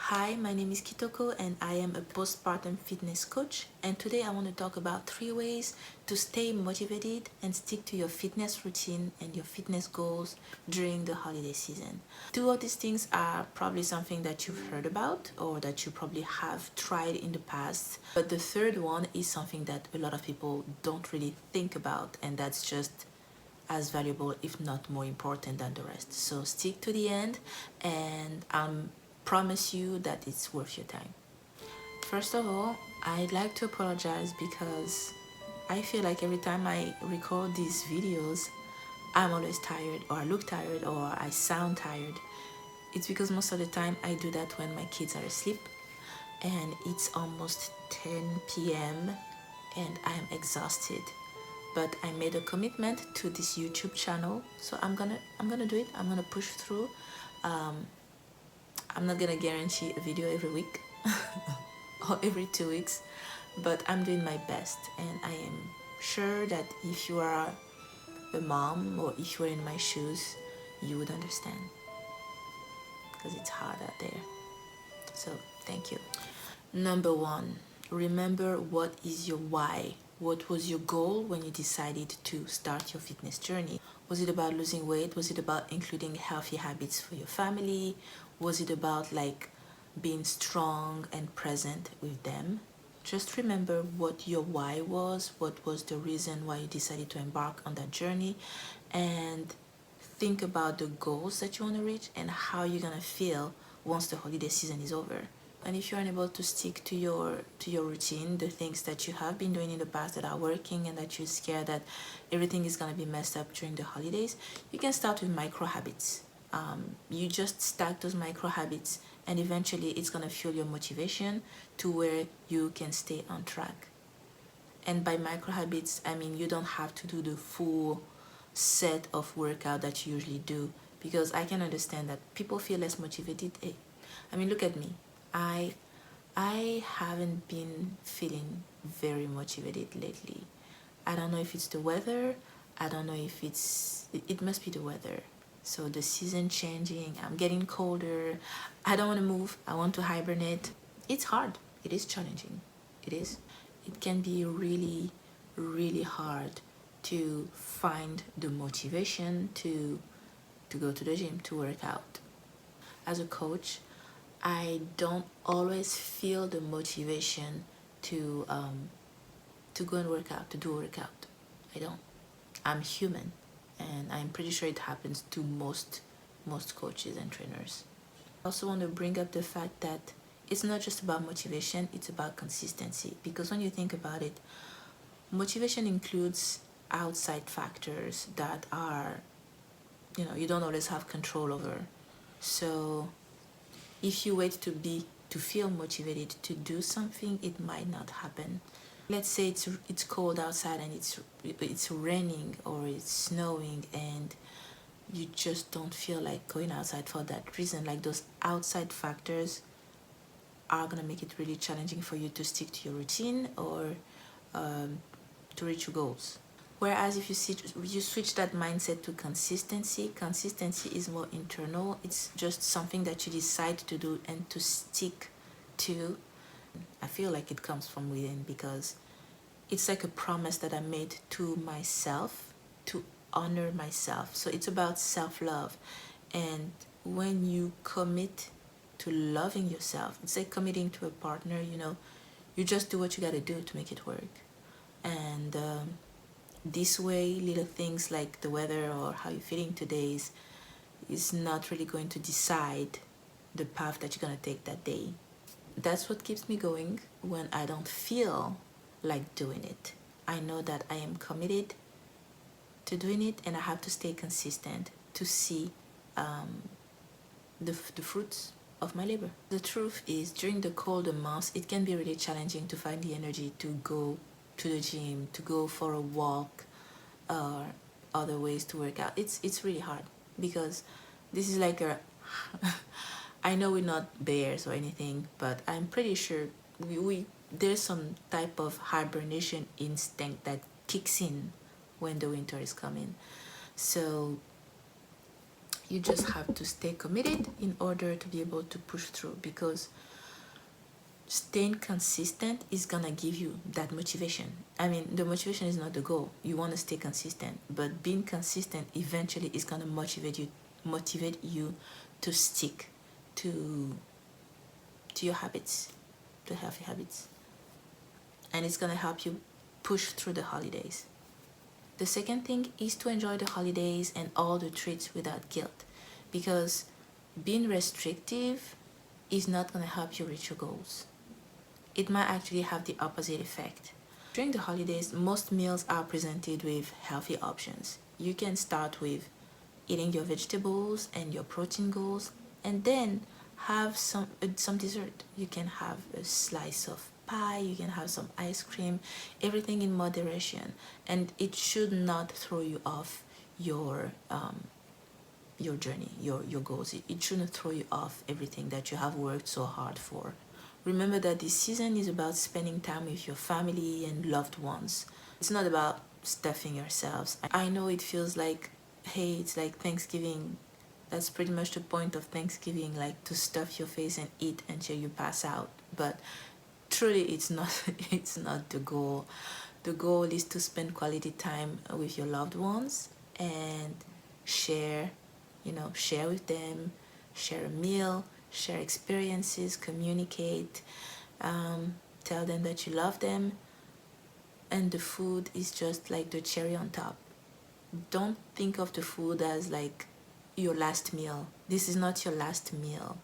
Hi, my name is Kitoko and I am a postpartum fitness coach, and today I want to talk about 3 ways to stay motivated and stick to your fitness routine and your fitness goals during the holiday season. 2 of these things are probably something that you've heard about or that you probably have tried in the past, but the third one is something that a lot of people don't really think about, and that's just as valuable if not more important than the rest. So stick to the end and promise you that it's worth your time. First of all, I'd like to apologize because I feel like every time I record these videos, I'm always tired, or I look tired, or I sound tired. It's because most of the time I do that when my kids are asleep and it's almost 10 p.m. and I am exhausted. But I made a commitment to this YouTube channel, so I'm gonna do it. I'm gonna push through. I'm not gonna guarantee a video every week or every 2 weeks, but I'm doing my best, and I am sure that if you are a mom or if you're in my shoes, you would understand because it's hard out there. So thank you. Number 1, remember what is your why. What was your goal when you decided to start your fitness journey? Was it about losing weight? Was it about including healthy habits for your family? Was it about like being strong and present with them? Just remember what your why was, what was the reason why you decided to embark on that journey, and think about the goals that you want to reach and how you're gonna feel once the holiday season is over. And if you're unable to stick to your routine, the things that you have been doing in the past that are working and that you're scared that everything is going to be messed up during the holidays, you can start with micro habits. You just stack those micro habits and eventually it's going to fuel your motivation to where you can stay on track. And by micro habits, I mean you don't have to do the full set of workout that you usually do, because I can understand that people feel less motivated. I mean, look at me. I haven't been feeling very motivated lately. I don't know if it's the weather. I don't know if it must be the weather. So the season changing, I'm getting colder. I don't want to move. I want to hibernate. It's hard. It is challenging. It is. It can be really, really hard to find the motivation to go to the gym, to work out. As a coach, I don't always feel the motivation to go and work out, to do a workout. I don't. I'm human, and I'm pretty sure it happens to most coaches and trainers. I also want to bring up the fact that it's not just about motivation, it's about consistency. Because when you think about it, motivation includes outside factors that are, you don't always have control over. So if you wait to feel motivated to do something, it might not happen. Let's say it's cold outside and it's raining or it's snowing and you just don't feel like going outside for that reason. Like, those outside factors are gonna make it really challenging for you to stick to your routine or to reach your goals. Whereas if you switch that mindset to consistency is more internal. It's just something that you decide to do and to stick to. I feel like it comes from within because it's like a promise that I made to myself to honor myself. So it's about self-love. And when you commit to loving yourself, it's like committing to a partner, you just do what you got to do to make it work. And this way, little things like the weather or how you're feeling today is not really going to decide the path that you're going to take that day. That's what keeps me going when I don't feel like doing it. I know that I am committed to doing it, and I have to stay consistent to see the fruits of my labor. The truth is, during the colder months, it can be really challenging to find the energy to go to the gym, to go for a walk, or other ways to work out. It's really hard because this is like a I know we're not bears or anything, but I'm pretty sure there's some type of hibernation instinct that kicks in when the winter is coming. So You just have to stay committed in order to be able to push through, because staying consistent is gonna give you that motivation. I mean, the motivation is not the goal. You want to stay consistent, but being consistent eventually is gonna motivate you to stick to your habits, to healthy habits, and it's gonna help you push through the holidays. The second thing is to enjoy the holidays and all the treats without guilt, because being restrictive is not gonna help you reach your goals. It might actually have the opposite effect. During the holidays, most meals are presented with healthy options. You can start with eating your vegetables and your protein goals, and then have some dessert. You can have a slice of pie, you can have some ice cream, everything in moderation, and it should not throw you off your journey, your goals. It shouldn't throw you off everything that you have worked so hard for. Remember that this season is about spending time with your family and loved ones. It's not about stuffing yourselves. I know it feels like, hey, it's like Thanksgiving. That's pretty much the point of Thanksgiving, like to stuff your face and eat until you pass out. But truly, it's not. It's not the goal. The goal is to spend quality time with your loved ones and share, share with them, share a meal, share experiences, communicate, tell them that you love them, and the food is just like the cherry on top. Don't think of the food as like your last meal. This is not your last meal.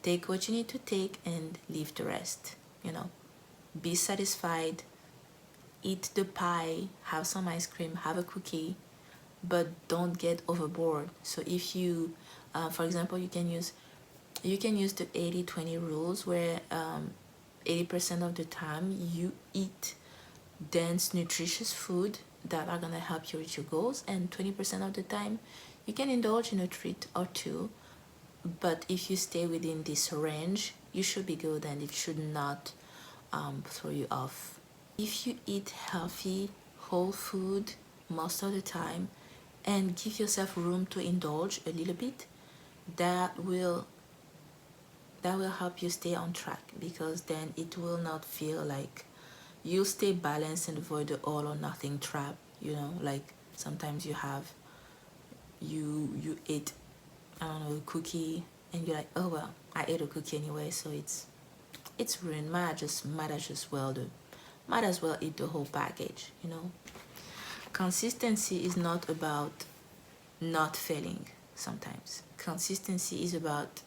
Take what you need to take and leave the rest. Be satisfied, eat the pie, have some ice cream, have a cookie, but don't get overboard. So if you, for example, you can use the 80-20 rules, where 80% of the time you eat dense, nutritious food that are gonna help you reach your goals, and 20% of the time you can indulge in a treat or two. But if you stay within this range, you should be good, and it should not throw you off. If you eat healthy, whole food most of the time, and give yourself room to indulge a little bit, that will help you stay on track, because then it will not feel like you'll stay balanced and avoid the all or nothing trap. Like sometimes you ate, I don't know, a cookie, and you're like, oh well, I ate a cookie anyway, so it's ruined. Might as well eat the whole package. Consistency is not about not failing. Sometimes consistency is about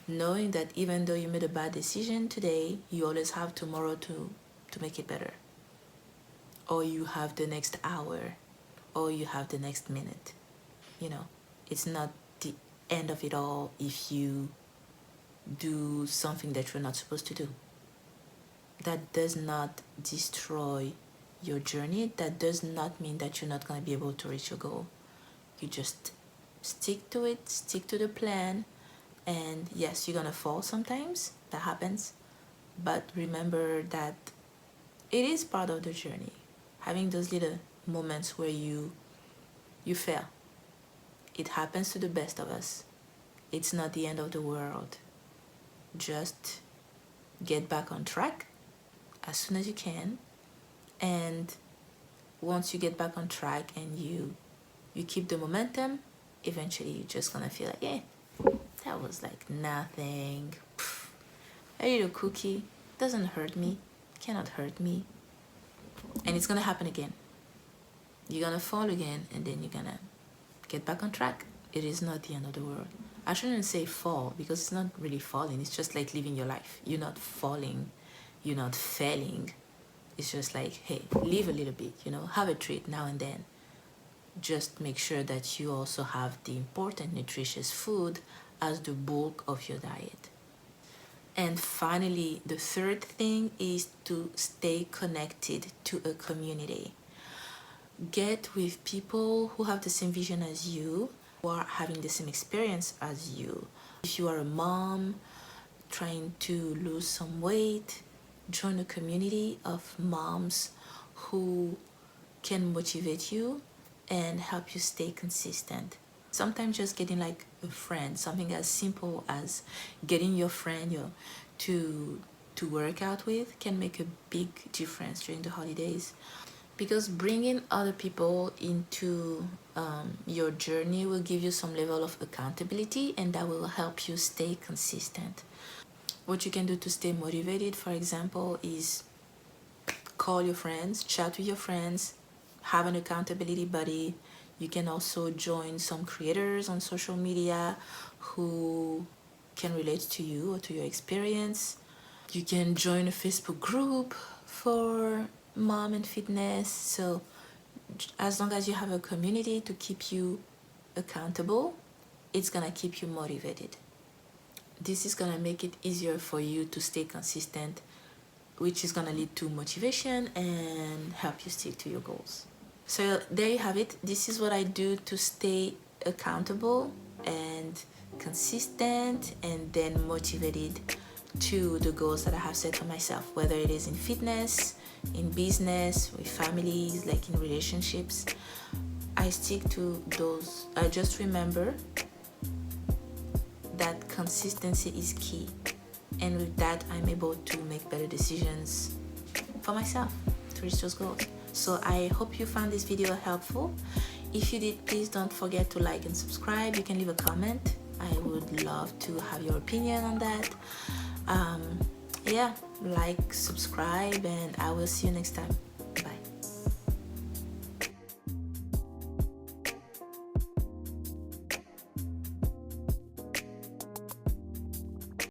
knowing that even though you made a bad decision today, you always have tomorrow to make it better, or you have the next hour, or you have the next minute. It's not the end of it all if you do something that you're not supposed to do. That does not destroy your journey. That does not mean that you're not going to be able to reach your goal. You just stick to it, stick to the plan, and yes, you're going to fall sometimes. That happens. But remember that it is part of the journey. Having those little moments where you fail. It happens to the best of us. It's not the end of the world. Just get back on track as soon as you can, and once you get back on track and you keep the momentum, eventually you're just gonna feel like, yeah, that was like nothing. A little cookie doesn't hurt me, cannot hurt me. And it's gonna happen again. You're gonna fall again, and then you're gonna get back on track. It is not the end of the world. I shouldn't say fall, because it's not really falling. It's just like living your life. You're not falling. You're not failing. It's just like, hey, live a little bit, have a treat now and then. Just make sure that you also have the important nutritious food as the bulk of your diet. And finally, the third thing is to stay connected to a community. Get with people who have the same vision as you, who are having the same experience as you. If you are a mom trying to lose some weight, join a community of moms who can motivate you and help you stay consistent. Sometimes just getting like a friend, something as simple as getting your friend to work out with, can make a big difference during the holidays. Because bringing other people into your journey will give you some level of accountability, and that will help you stay consistent. What you can do to stay motivated, for example, is call your friends, chat with your friends, have an accountability buddy. You can also join some creators on social media who can relate to you or to your experience. You can join a Facebook group for mom and fitness. So as long as you have a community to keep you accountable, it's gonna keep you motivated. This is gonna make it easier for you to stay consistent, which is gonna lead to motivation and help you stick to your goals. So there you have it. This is what I do to stay accountable and consistent and then motivated to the goals that I have set for myself, whether it is in fitness, in business, with families, like in relationships. I stick to those. I just remember that consistency is key, and with that I'm able to make better decisions for myself to reach those goals. So I hope you found this video helpful. If you did, please don't forget to like and subscribe. You can leave a comment. I would love to have your opinion on that. Yeah, like, subscribe, and I will see you next time.